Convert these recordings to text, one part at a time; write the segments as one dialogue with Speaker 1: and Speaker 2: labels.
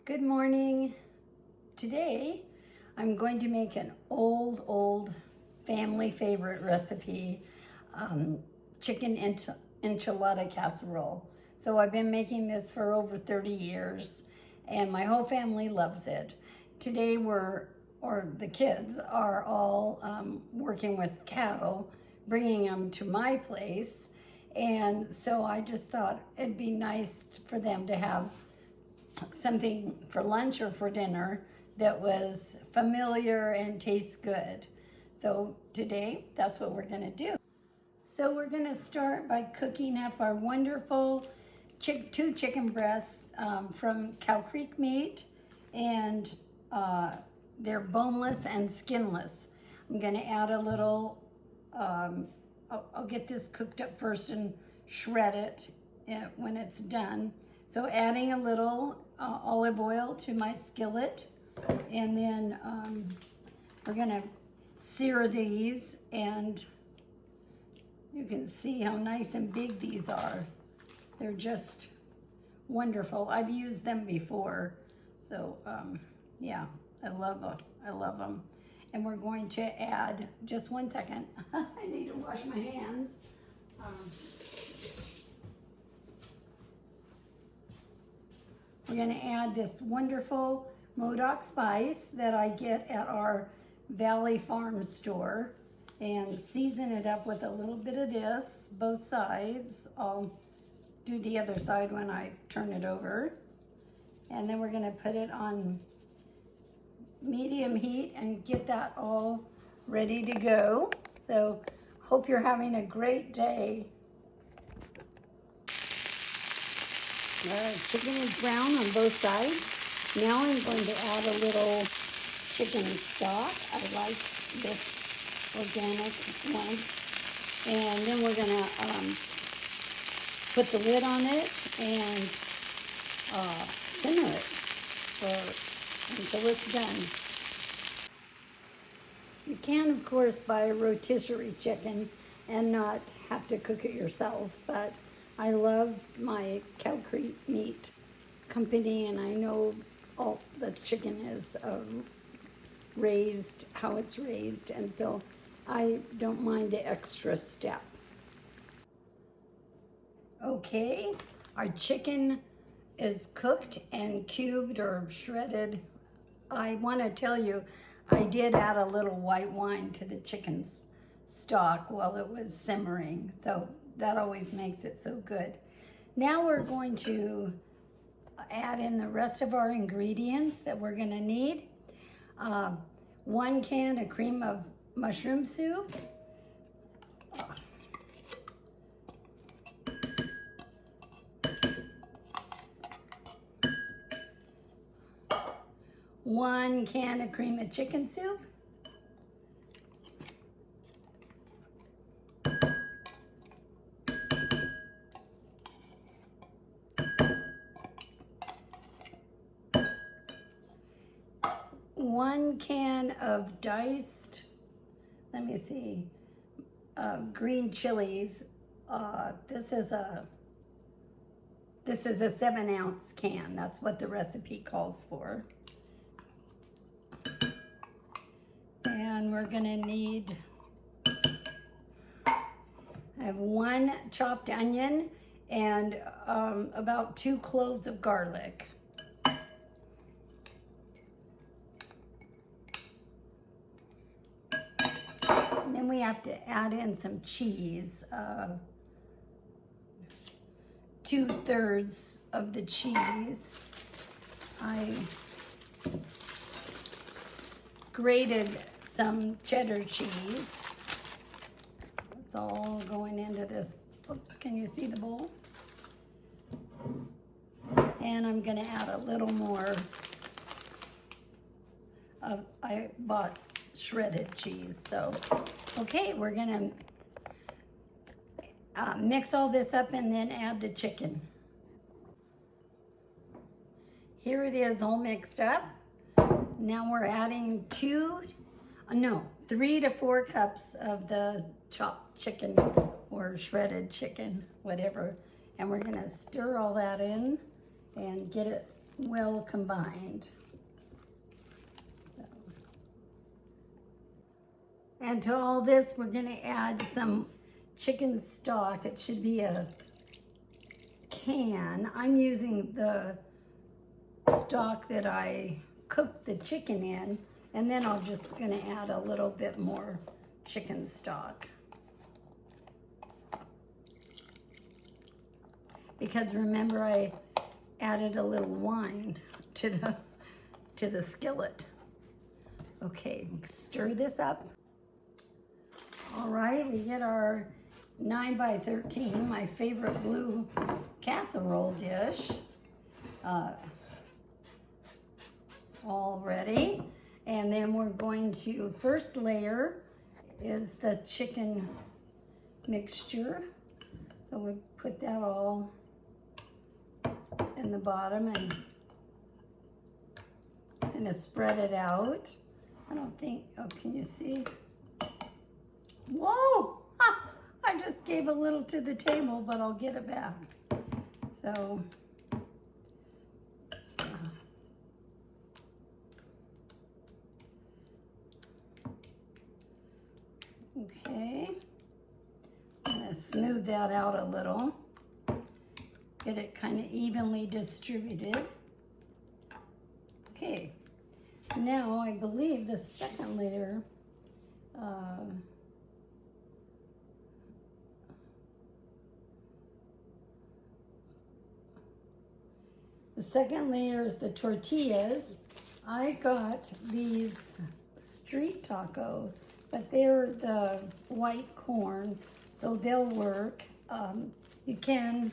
Speaker 1: Good morning. Today I'm going to make an old family favorite recipe, chicken enchilada casserole. So I've been making this for over 30 years and my whole family loves it. Today the kids are all working with cattle, bringing them to my place. And so I just thought it'd be nice for them to have something for lunch or for dinner that was familiar and tastes good. So today, that's what we're gonna do. So we're gonna start by cooking up our wonderful two chicken breasts from Cow Creek Meat, and they're boneless and skinless. I'm gonna add a little, I'll get this cooked up first and shred it when it's done. So adding a little olive oil to my skillet, and then we're gonna sear these, and you can see how nice and big these are. They're just wonderful. I've used them before, so yeah, I love them. And we're going to add, just one second, I need to wash my hands. We're gonna add this wonderful Modoc spice that I get at our Valley Farm store and season it up with a little bit of this, both sides. I'll do the other side when I turn it over. And then we're gonna put it on medium heat and get that all ready to go. So hope you're having a great day. Chicken is brown on both sides. Now I'm going to add a little chicken stock. I like this organic one. And then we're gonna put the lid on it and simmer it until it's done. You can, of course, buy a rotisserie chicken and not have to cook it yourself, but I love my Cow Creek Meat company, and I know all the chicken is raised, how it's raised, and so I don't mind the extra step. Okay, our chicken is cooked and cubed or shredded. I want to tell you, I did add a little white wine to the chicken's stock while it was simmering, so that always makes it so good. Now we're going to add in the rest of our ingredients that we're gonna need. 1 can of cream of mushroom soup. 1 can of cream of chicken soup. 1 can of diced, let me see, green chilies. This is a 7-ounce can. That's what the recipe calls for. And we're gonna need, I have 1 chopped onion and about 2 cloves of garlic. And then we have to add in some cheese, 2/3 of the cheese. I grated some cheddar cheese. It's all going into this. Oops, can you see the bowl? And I'm gonna add a little more of, I bought shredded cheese. So, okay, we're gonna mix all this up and then add the chicken. Here it is all mixed up. Now we're adding 3 to 4 cups of the chopped chicken or shredded chicken, whatever. And we're gonna stir all that in and get it well combined. And to all this, we're gonna add some chicken stock. It should be a can. I'm using the stock that I cooked the chicken in, and then I'm just gonna add a little bit more chicken stock. Because remember, I added a little wine to the skillet. Okay, stir this up. All right, we get our 9 by 13, my favorite blue casserole dish, all ready. And then we're going to, first layer is the chicken mixture. So we put that all in the bottom and kind of spread it out. I don't think, oh, can you see? Whoa! Ha! I just gave a little to the table, but I'll get it back. So, okay. I'm gonna smooth that out a little. Get it kind of evenly distributed. Okay. Now I believe the second layer, is the tortillas. I got these street tacos, but they're the white corn, so they'll work. You can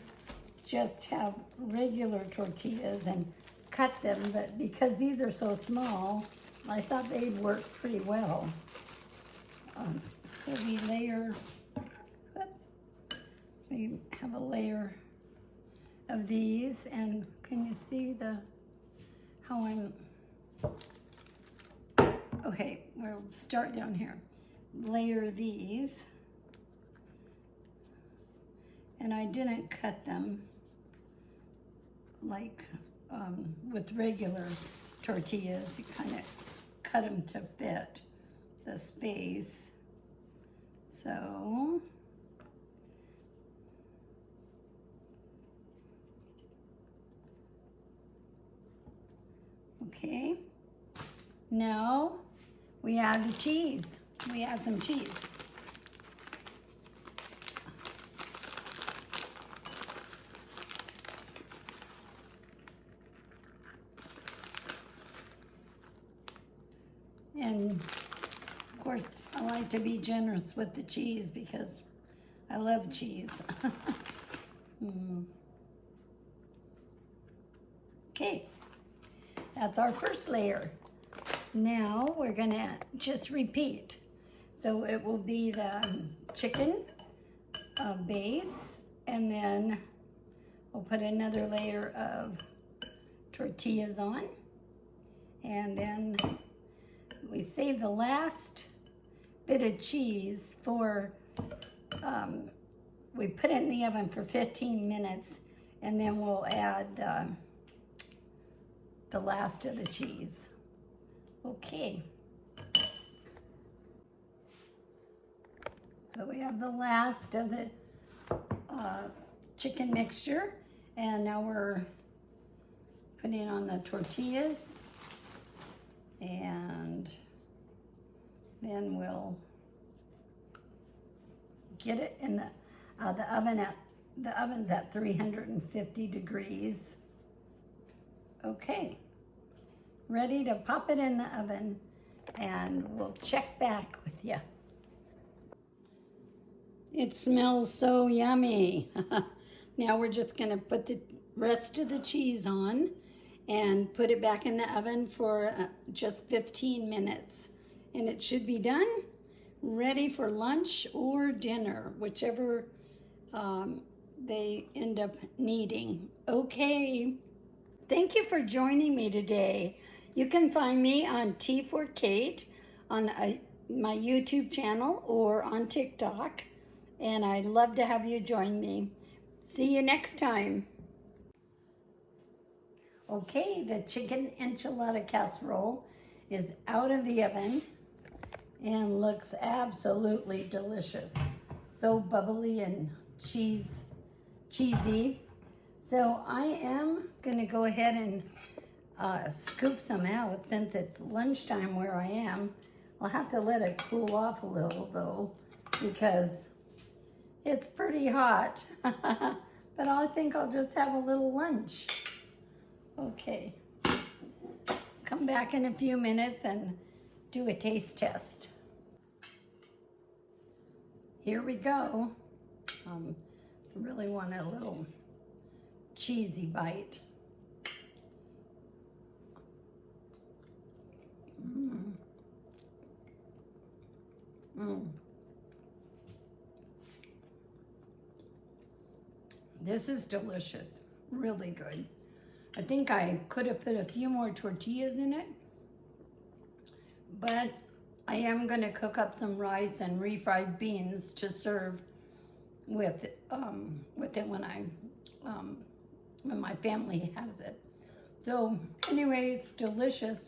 Speaker 1: just have regular tortillas and cut them, but because these are so small, I thought they'd work pretty well. So we layer, oops, we have a layer of these, and can you see how I'm, okay, we'll start down here. Layer these, and I didn't cut them like with regular tortillas. You kind of cut them to fit the space. So, okay, now we add the cheese. We add some cheese. And of course, I like to be generous with the cheese because I love cheese. Okay, that's our first layer. Now we're gonna just repeat. So it will be the chicken base, and then we'll put another layer of tortillas on, and then we save the last bit of cheese for, we put it in the oven for 15 minutes, and then we'll add the last of the cheese. Okay. So we have the last of the chicken mixture, and now we're putting on the tortillas, and then we'll get it in the oven. The oven's at 350 degrees. Okay, ready to pop it in the oven, and we'll check back with you. It smells so yummy. Now we're just gonna put the rest of the cheese on and put it back in the oven for just 15 minutes. And it should be done, ready for lunch or dinner, whichever they end up needing. Okay, thank you for joining me today. You can find me on T for Kate on my YouTube channel or on TikTok. And I'd love to have you join me. See you next time. Okay, the chicken enchilada casserole is out of the oven and looks absolutely delicious. So bubbly and cheesy. So I am gonna go ahead and scoop some out since it's lunchtime where I am. I'll have to let it cool off a little though because it's pretty hot. But I think I'll just have a little lunch. Okay, come back in a few minutes and do a taste test. Here we go. I really want a little cheesy bite. This is delicious, really good. I think I could have put a few more tortillas in it, but I am gonna cook up some rice and refried beans to serve with it when my family has it. So anyway, it's delicious.